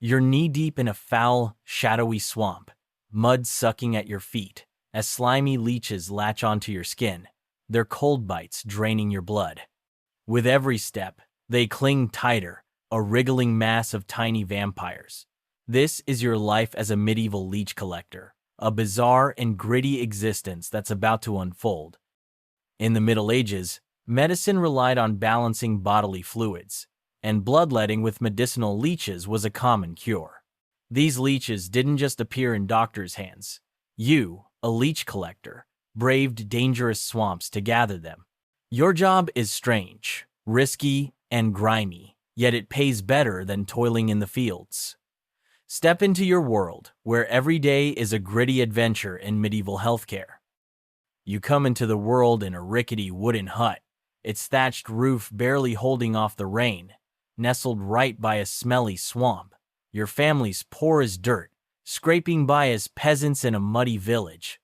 You're knee-deep in a foul, shadowy swamp, mud sucking at your feet, as slimy leeches latch onto your skin, their cold bites draining your blood. With every step, they cling tighter, a wriggling mass of tiny vampires. This is your life as a medieval leech collector, a bizarre and gritty existence that's about to unfold. In the Middle Ages, medicine relied on balancing bodily fluids, and bloodletting with medicinal leeches was a common cure. These leeches didn't just appear in doctors' hands. You, a leech collector, braved dangerous swamps to gather them. Your job is strange, risky, and grimy, yet it pays better than toiling in the fields. Step into your world, where every day is a gritty adventure in medieval healthcare. You come into the world in a rickety wooden hut, its thatched roof barely holding off the rain, nestled right by a smelly swamp. Your family's poor as dirt, scraping by as peasants in a muddy village.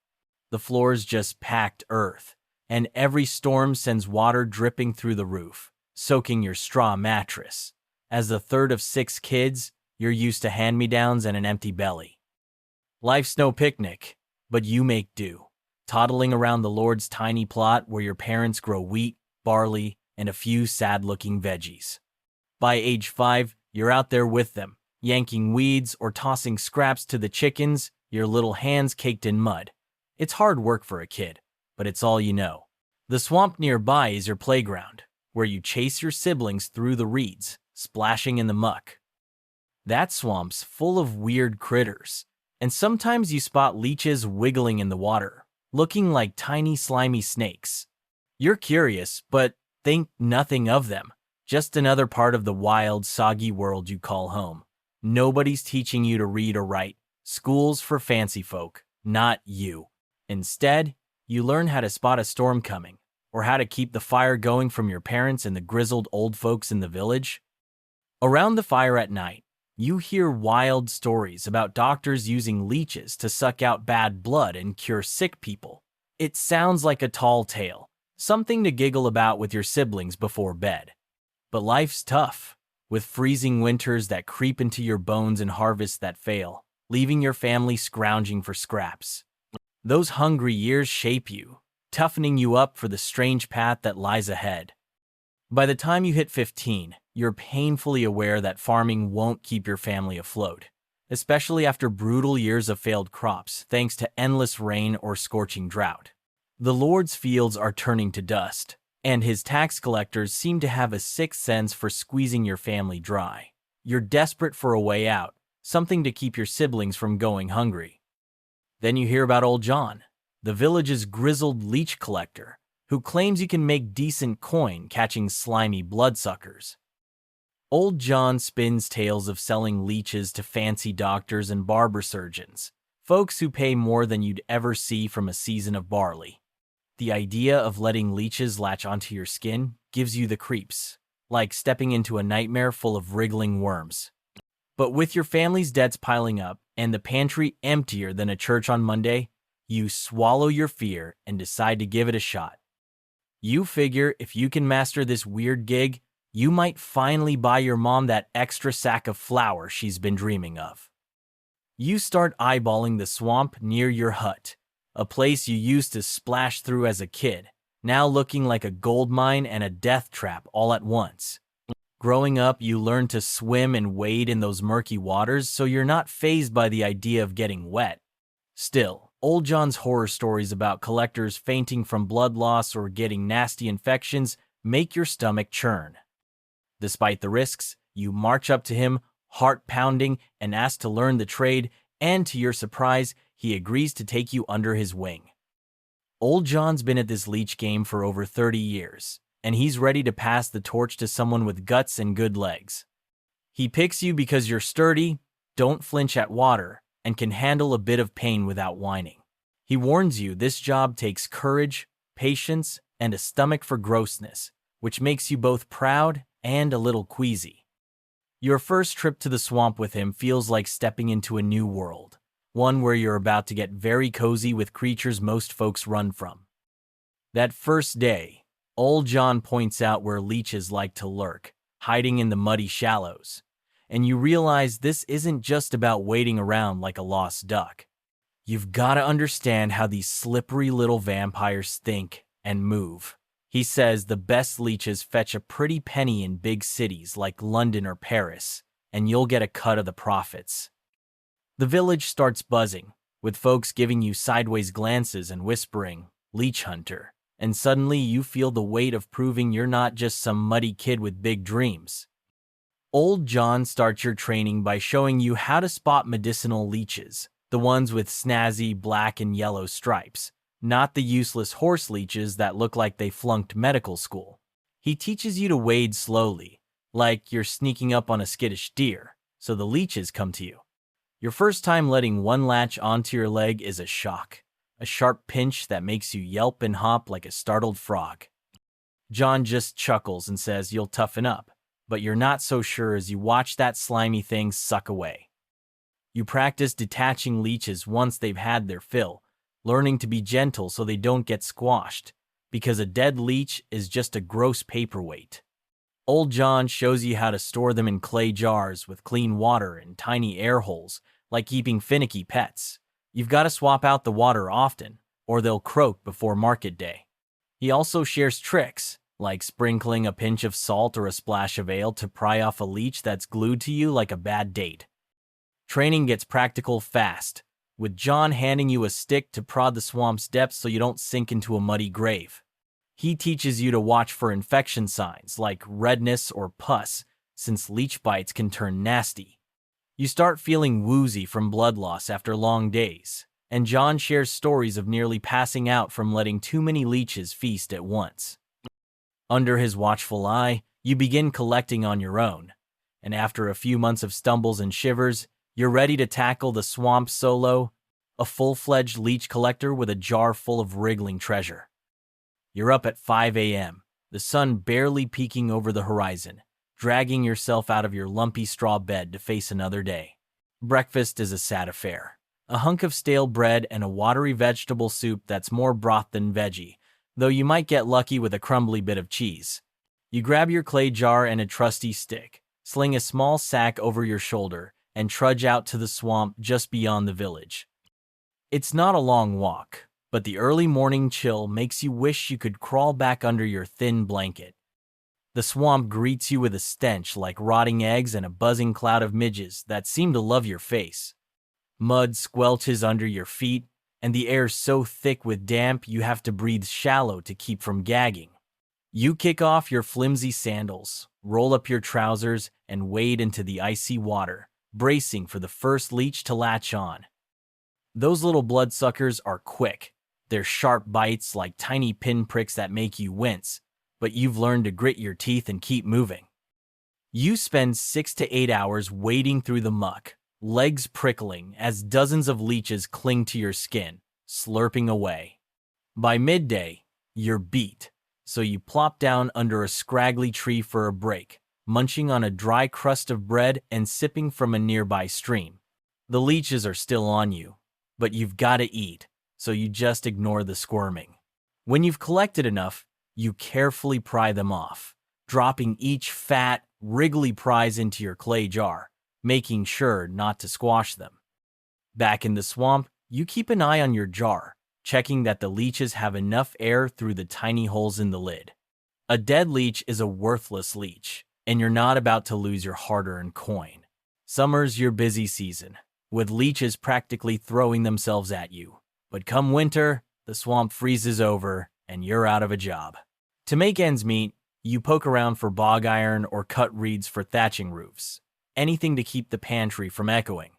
The floor's just packed earth, and every storm sends water dripping through the roof, soaking your straw mattress. As the third of 6 kids, you're used to hand-me-downs and an empty belly. Life's no picnic, but you make do, toddling around the Lord's tiny plot where your parents grow wheat, barley, and a few sad-looking veggies. By age 5, you're out there with them, yanking weeds or tossing scraps to the chickens, your little hands caked in mud. It's hard work for a kid, but it's all you know. The swamp nearby is your playground, where you chase your siblings through the reeds, splashing in the muck. That swamp's full of weird critters, and sometimes you spot leeches wiggling in the water, looking like tiny slimy snakes. You're curious, but think nothing of them. Just another part of the wild, soggy world you call home. Nobody's teaching you to read or write. School's for fancy folk, not you. Instead, you learn how to spot a storm coming, or how to keep the fire going from your parents and the grizzled old folks in the village. Around the fire at night, you hear wild stories about doctors using leeches to suck out bad blood and cure sick people. It sounds like a tall tale, something to giggle about with your siblings before bed. But life's tough, with freezing winters that creep into your bones and harvests that fail, leaving your family scrounging for scraps. Those hungry years shape you, toughening you up for the strange path that lies ahead. By the time you hit 15, you're painfully aware that farming won't keep your family afloat, especially after brutal years of failed crops thanks to endless rain or scorching drought. The Lord's fields are turning to dust, and his tax collectors seem to have a sixth sense for squeezing your family dry. You're desperate for a way out, something to keep your siblings from going hungry. Then you hear about old John, the village's grizzled leech collector, who claims you can make decent coin catching slimy bloodsuckers. Old John spins tales of selling leeches to fancy doctors and barber surgeons, folks who pay more than you'd ever see from a season of barley. The idea of letting leeches latch onto your skin gives you the creeps, like stepping into a nightmare full of wriggling worms. But with your family's debts piling up and the pantry emptier than a church on Monday, you swallow your fear and decide to give it a shot. You figure if you can master this weird gig, you might finally buy your mom that extra sack of flour she's been dreaming of. You start eyeballing the swamp near your hut, a place you used to splash through as a kid, now looking like a gold mine and a death trap all at once. Growing up, you learn to swim and wade in those murky waters, so you're not fazed by the idea of getting wet. Still, old John's horror stories about collectors fainting from blood loss or getting nasty infections make your stomach churn. Despite the risks, you march up to him, heart pounding, and ask to learn the trade, and to your surprise, he agrees to take you under his wing. Old John's been at this leech game for over 30 years, and he's ready to pass the torch to someone with guts and good legs. He picks you because you're sturdy, don't flinch at water, and can handle a bit of pain without whining. He warns you this job takes courage, patience, and a stomach for grossness, which makes you both proud and a little queasy. Your first trip to the swamp with him feels like stepping into a new world, one where you're about to get very cozy with creatures most folks run from. That first day, old John points out where leeches like to lurk, hiding in the muddy shallows. and you realize this isn't just about waiting around like a lost duck. You've got to understand how these slippery little vampires think and move. He says the best leeches fetch a pretty penny in big cities like London or Paris, and you'll get a cut of the profits. The village starts buzzing, with folks giving you sideways glances and whispering, "Leech hunter," and suddenly you feel the weight of proving you're not just some muddy kid with big dreams. Old John starts your training by showing you how to spot medicinal leeches, the ones with snazzy black and yellow stripes, not the useless horse leeches that look like they flunked medical school. He teaches you to wade slowly, like you're sneaking up on a skittish deer, so the leeches come to you. Your first time letting one latch onto your leg is a shock, a sharp pinch that makes you yelp and hop like a startled frog. John just chuckles and says you'll toughen up, but you're not so sure as you watch that slimy thing suck away. You practice detaching leeches once they've had their fill, learning to be gentle so they don't get squashed, because a dead leech is just a gross paperweight. Old John shows you how to store them in clay jars with clean water and tiny air holes, like keeping finicky pets. You've got to swap out the water often, or they'll croak before market day. He also shares tricks, like sprinkling a pinch of salt or a splash of ale to pry off a leech that's glued to you like a bad date. Training gets practical fast, with John handing you a stick to prod the swamp's depths so you don't sink into a muddy grave. He teaches you to watch for infection signs like redness or pus, since leech bites can turn nasty. You start feeling woozy from blood loss after long days, and John shares stories of nearly passing out from letting too many leeches feast at once. Under his watchful eye, you begin collecting on your own, and after a few months of stumbles and shivers, you're ready to tackle the swamp solo, a full-fledged leech collector with a jar full of wriggling treasure. You're up at 5 a.m., the sun barely peeking over the horizon, dragging yourself out of your lumpy straw bed to face another day. Breakfast is a sad affair. A hunk of stale bread and a watery vegetable soup that's more broth than veggie, though you might get lucky with a crumbly bit of cheese. You grab your clay jar and a trusty stick, sling a small sack over your shoulder, and trudge out to the swamp just beyond the village. It's not a long walk, but the early morning chill makes you wish you could crawl back under your thin blanket. The swamp greets you with a stench like rotting eggs and a buzzing cloud of midges that seem to love your face. Mud squelches under your feet, and the air's so thick with damp you have to breathe shallow to keep from gagging. You kick off your flimsy sandals, roll up your trousers, and wade into the icy water, bracing for the first leech to latch on. Those little bloodsuckers are quick. They're sharp bites like tiny pinpricks that make you wince, but you've learned to grit your teeth and keep moving. You spend 6 to 8 hours wading through the muck, legs prickling as dozens of leeches cling to your skin, slurping away. By midday, you're beat, so you plop down under a scraggly tree for a break, munching on a dry crust of bread and sipping from a nearby stream. The leeches are still on you, but you've got to eat, so you just ignore the squirming. When you've collected enough, you carefully pry them off, dropping each fat, wriggly prize into your clay jar, making sure not to squash them. Back in the swamp, you keep an eye on your jar, checking that the leeches have enough air through the tiny holes in the lid. A dead leech is a worthless leech, and you're not about to lose your hard-earned coin. Summer's your busy season, with leeches practically throwing themselves at you. But come winter, the swamp freezes over, and you're out of a job. To make ends meet, you poke around for bog iron or cut reeds for thatching roofs, anything to keep the pantry from echoing.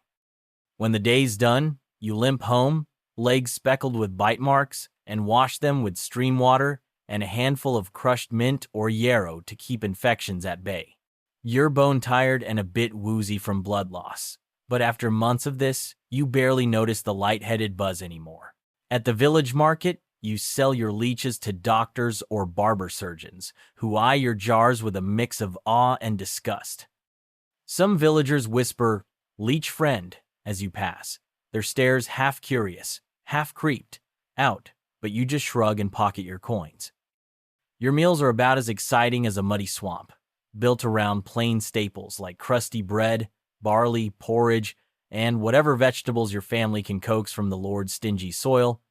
When the day's done, you limp home, legs speckled with bite marks, and wash them with stream water and a handful of crushed mint or yarrow to keep infections at bay. You're bone-tired and a bit woozy from blood loss, but after months of this, you barely notice the lightheaded buzz anymore. At the village market, you sell your leeches to doctors or barber surgeons, who eye your jars with a mix of awe and disgust. Some villagers whisper, "Leech friend," as you pass, their stares half curious, half creeped out, but you just shrug and pocket your coins. Your meals are about as exciting as a muddy swamp. built around plain staples like crusty bread, barley, porridge, and whatever vegetables your family can coax from the Lord's stingy soil,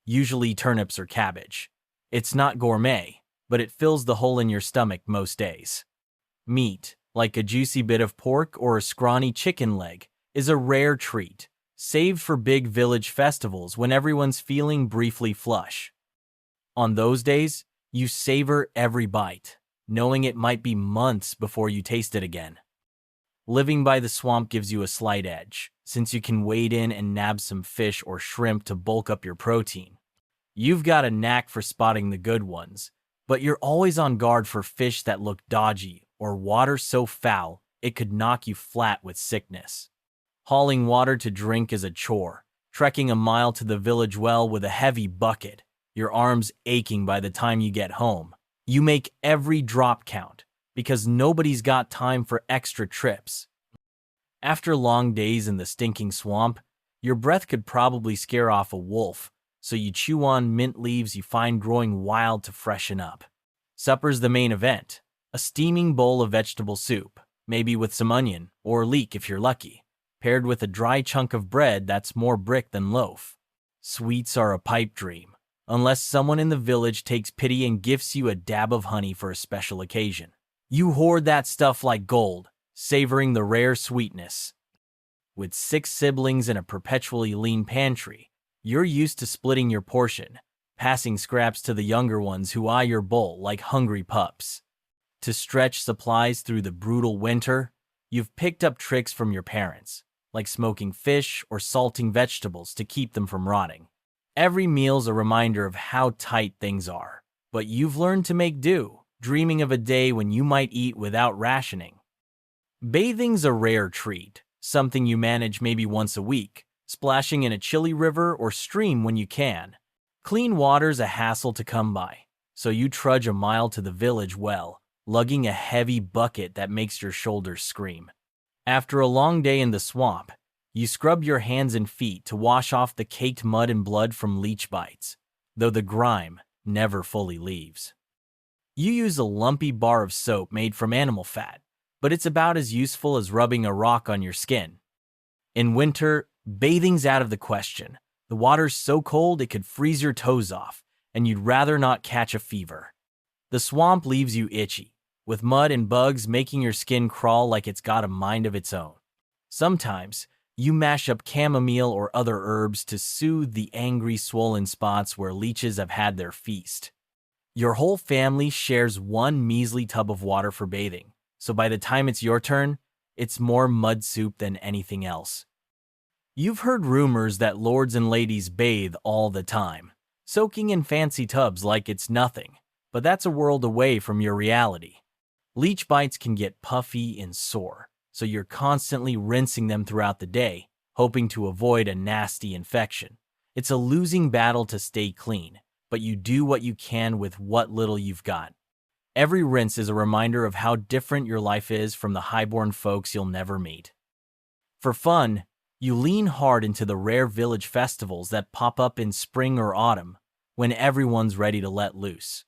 usually turnips or cabbage. It's not gourmet, but it fills the hole in your stomach most days. Meat, like a juicy bit of pork or a scrawny chicken leg, is a rare treat, saved for big village festivals when everyone's feeling briefly flush. On those days, you savor every bite, knowing it might be months before you taste it again. Living by the swamp gives you a slight edge, since you can wade in and nab some fish or shrimp to bulk up your protein. You've got a knack for spotting the good ones, but you're always on guard for fish that look dodgy or water so foul it could knock you flat with sickness. Hauling water to drink is a chore, trekking a mile to the village well with a heavy bucket, your arms aching by the time you get home. You make every drop count, because nobody's got time for extra trips. After long days in the stinking swamp, your breath could probably scare off a wolf, so you chew on mint leaves you find growing wild to freshen up. Supper's the main event, a steaming bowl of vegetable soup, maybe with some onion, or leek if you're lucky, paired with a dry chunk of bread that's more brick than loaf. Sweets are a pipe dream, unless someone in the village takes pity and gifts you a dab of honey for a special occasion. You hoard that stuff like gold, savoring the rare sweetness. With 6 siblings and a perpetually lean pantry, you're used to splitting your portion, passing scraps to the younger ones who eye your bowl like hungry pups. To stretch supplies through the brutal winter, you've picked up tricks from your parents, like smoking fish or salting vegetables to keep them from rotting. Every meal's a reminder of how tight things are, but you've learned to make do, dreaming of a day when you might eat without rationing. Bathing's a rare treat, something you manage maybe once a week, splashing in a chilly river or stream when you can. Clean water's a hassle to come by, so you trudge a mile to the village well, lugging a heavy bucket that makes your shoulders scream. After a long day in the swamp, you scrub your hands and feet to wash off the caked mud and blood from leech bites, though the grime never fully leaves. You use a lumpy bar of soap made from animal fat, but it's about as useful as rubbing a rock on your skin. In winter, bathing's out of the question. The water's so cold it could freeze your toes off, and you'd rather not catch a fever. The swamp leaves you itchy, with mud and bugs making your skin crawl like it's got a mind of its own. Sometimes, you mash up chamomile or other herbs to soothe the angry, swollen spots where leeches have had their feast. Your whole family shares one measly tub of water for bathing, so by the time it's your turn, it's more mud soup than anything else. You've heard rumors that lords and ladies bathe all the time, soaking in fancy tubs like it's nothing, but that's a world away from your reality. Leech bites can get puffy and sore, so you're constantly rinsing them throughout the day, hoping to avoid a nasty infection. It's a losing battle to stay clean, but you do what you can with what little you've got. Every rinse is a reminder of how different your life is from the highborn folks you'll never meet. For fun, you lean hard into the rare village festivals that pop up in spring or autumn, when everyone's ready to let loose.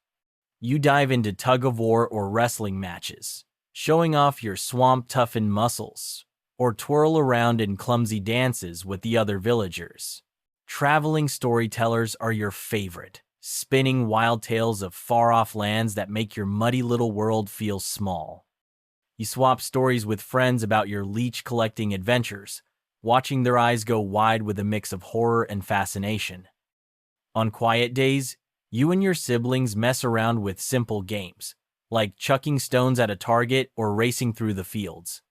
You dive into tug-of-war or wrestling matches, showing off your swamp-toughened muscles, or twirl around in clumsy dances with the other villagers. Traveling storytellers are your favorite, spinning wild tales of far-off lands that make your muddy little world feel small. You swap stories with friends about your leech-collecting adventures, watching their eyes go wide with a mix of horror and fascination. On quiet days, you and your siblings mess around with simple games, like chucking stones at a target or racing through the fields.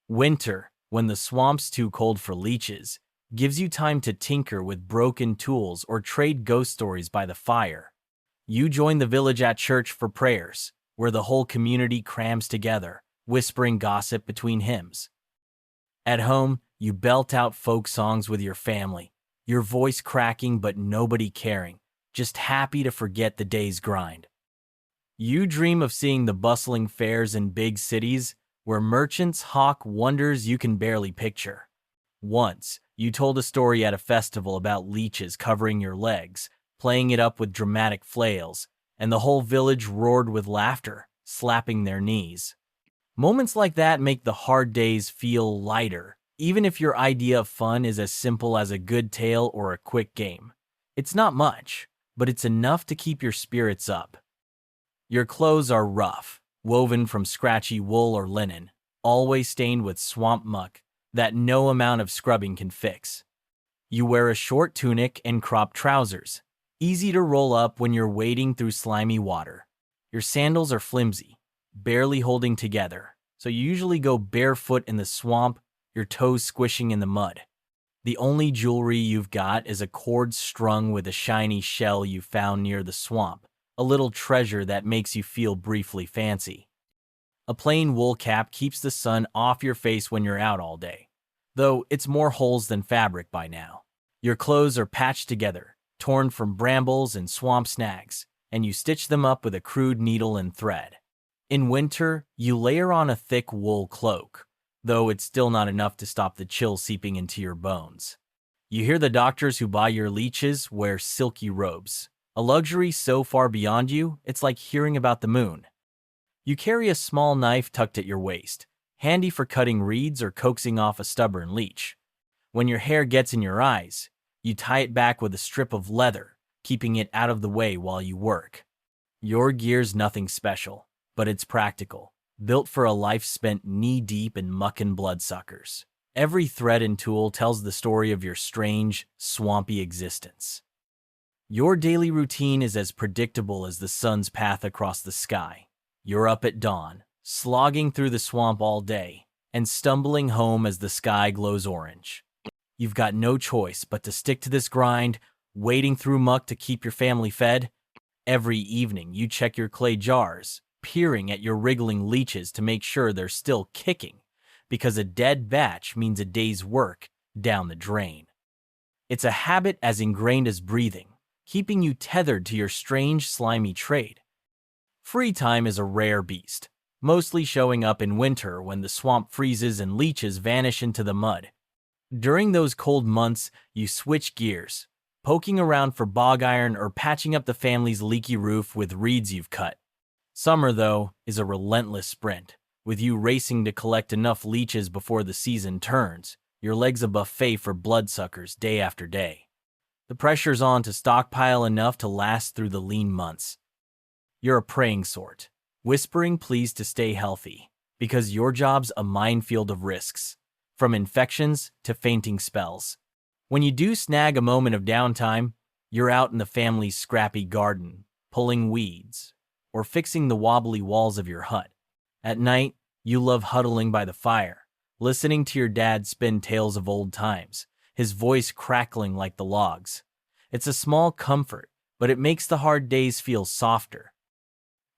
Winter, when the swamp's too cold for leeches, gives you time to tinker with broken tools or trade ghost stories by the fire. You join the village at church for prayers, where the whole community crams together, whispering gossip between hymns. At home, you belt out folk songs with your family, your voice cracking but nobody caring, just happy to forget the day's grind. You dream of seeing the bustling fairs in big cities where merchants hawk wonders you can barely picture. Once, you told a story at a festival about leeches covering your legs, playing it up with dramatic flails, and the whole village roared with laughter, slapping their knees. Moments like that make the hard days feel lighter, even if your idea of fun is as simple as a good tale or a quick game. It's not much, but it's enough to keep your spirits up. Your clothes are rough, woven from scratchy wool or linen, always stained with swamp muck that no amount of scrubbing can fix. You wear a short tunic and cropped trousers, easy to roll up when you're wading through slimy water. Your sandals are flimsy, barely holding together, so you usually go barefoot in the swamp, your toes squishing in the mud. The only jewelry you've got is a cord strung with a shiny shell you found near the swamp, a little treasure that makes you feel briefly fancy. A plain wool cap keeps the sun off your face when you're out all day, though it's more holes than fabric by now. Your clothes are patched together, torn from brambles and swamp snags, and you stitch them up with a crude needle and thread. In winter, you layer on a thick wool cloak, though it's still not enough to stop the chill seeping into your bones. You hear the doctors who buy your leeches wear silky robes, a luxury so far beyond you, it's like hearing about the moon. You carry a small knife tucked at your waist, handy for cutting reeds or coaxing off a stubborn leech. When your hair gets in your eyes, you tie it back with a strip of leather, keeping it out of the way while you work. Your gear's nothing special, but it's practical, built for a life spent knee-deep in muck and bloodsuckers. Every thread and tool tells the story of your strange, swampy existence. Your daily routine is as predictable as the sun's path across the sky. You're up at dawn, slogging through the swamp all day, and stumbling home as the sky glows orange. You've got no choice but to stick to this grind, wading through muck to keep your family fed. Every evening, you check your clay jars, peering at your wriggling leeches to make sure they're still kicking, because a dead batch means a day's work down the drain. It's a habit as ingrained as breathing, keeping you tethered to your strange, slimy trade. Free time is a rare beast, mostly showing up in winter when the swamp freezes and leeches vanish into the mud. During those cold months, you switch gears, poking around for bog iron or patching up the family's leaky roof with reeds you've cut. Summer, though, is a relentless sprint, with you racing to collect enough leeches before the season turns, your legs a buffet for bloodsuckers day after day. The pressure's on to stockpile enough to last through the lean months. You're a praying sort, whispering pleas to stay healthy, because your job's a minefield of risks, from infections to fainting spells. When you do snag a moment of downtime, you're out in the family's scrappy garden, pulling weeds, or fixing the wobbly walls of your hut. At night, you love huddling by the fire, listening to your dad spin tales of old times, his voice crackling like the logs. It's a small comfort, but it makes the hard days feel softer.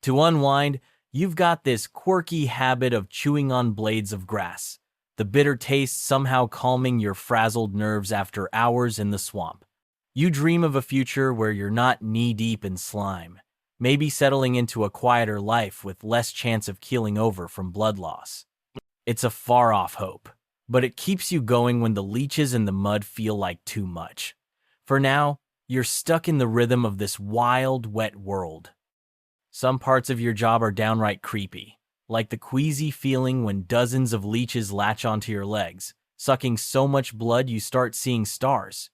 To unwind, you've got this quirky habit of chewing on blades of grass, the bitter taste somehow calming your frazzled nerves after hours in the swamp. You dream of a future where you're not knee-deep in slime, maybe settling into a quieter life with less chance of keeling over from blood loss. It's a far-off hope, but it keeps you going when the leeches and the mud feel like too much. For now, you're stuck in the rhythm of this wild, wet world. Some parts of your job are downright creepy, like the queasy feeling when dozens of leeches latch onto your legs, sucking so much blood you start seeing stars.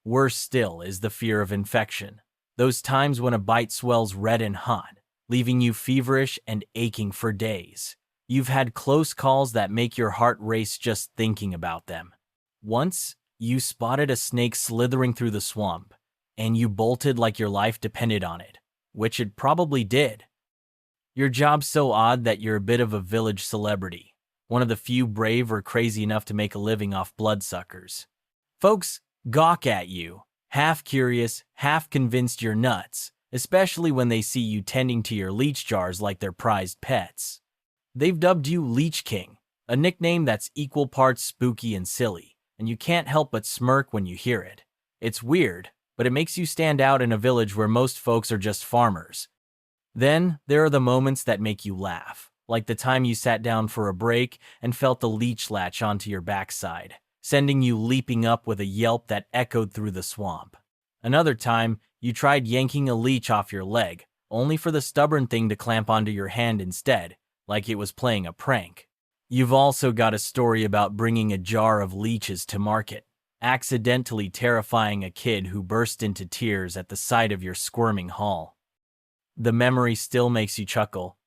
Worse still is the fear of infection, those times when a bite swells red and hot, leaving you feverish and aching for days. You've had close calls that make your heart race just thinking about them. Once, you spotted a snake slithering through the swamp, and you bolted like your life depended on it, which it probably did. Your job's so odd that you're a bit of a village celebrity, one of the few brave or crazy enough to make a living off bloodsuckers. Folks gawk at you, half curious, half convinced you're nuts, especially when they see you tending to your leech jars like they're prized pets. They've dubbed you Leech King, a nickname that's equal parts spooky and silly, and you can't help but smirk when you hear it. It's weird, but it makes you stand out in a village where most folks are just farmers. Then, there are the moments that make you laugh, like the time you sat down for a break and felt the leech latch onto your backside, sending you leaping up with a yelp that echoed through the swamp. Another time, you tried yanking a leech off your leg, only for the stubborn thing to clamp onto your hand instead, like it was playing a prank. You've also got a story about bringing a jar of leeches to market, accidentally terrifying a kid who burst into tears at the sight of your squirming haul. The memory still makes you chuckle,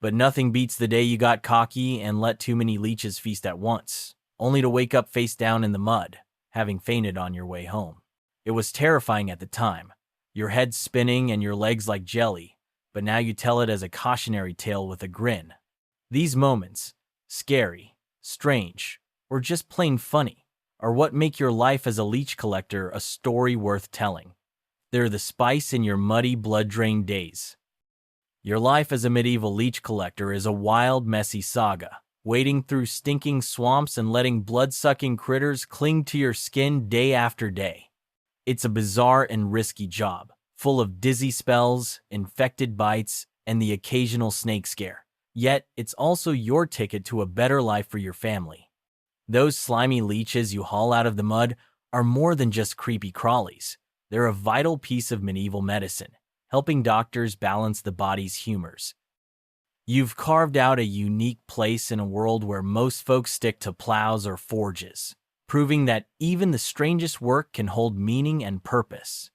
but nothing beats the day you got cocky and let too many leeches feast at once, only to wake up face down in the mud, having fainted on your way home. It was terrifying at the time, your head spinning and your legs like jelly, but now you tell it as a cautionary tale with a grin. These moments, scary, strange, or just plain funny, are what make your life as a leech collector a story worth telling. They're the spice in your muddy, blood-drained days. Your life as a medieval leech collector is a wild, messy saga, wading through stinking swamps and letting blood-sucking critters cling to your skin day after day. It's a bizarre and risky job, full of dizzy spells, infected bites, and the occasional snake scare. Yet, it's also your ticket to a better life for your family. Those slimy leeches you haul out of the mud are more than just creepy crawlies. They're a vital piece of medieval medicine, helping doctors balance the body's humors. You've carved out a unique place in a world where most folks stick to plows or forges, proving that even the strangest work can hold meaning and purpose.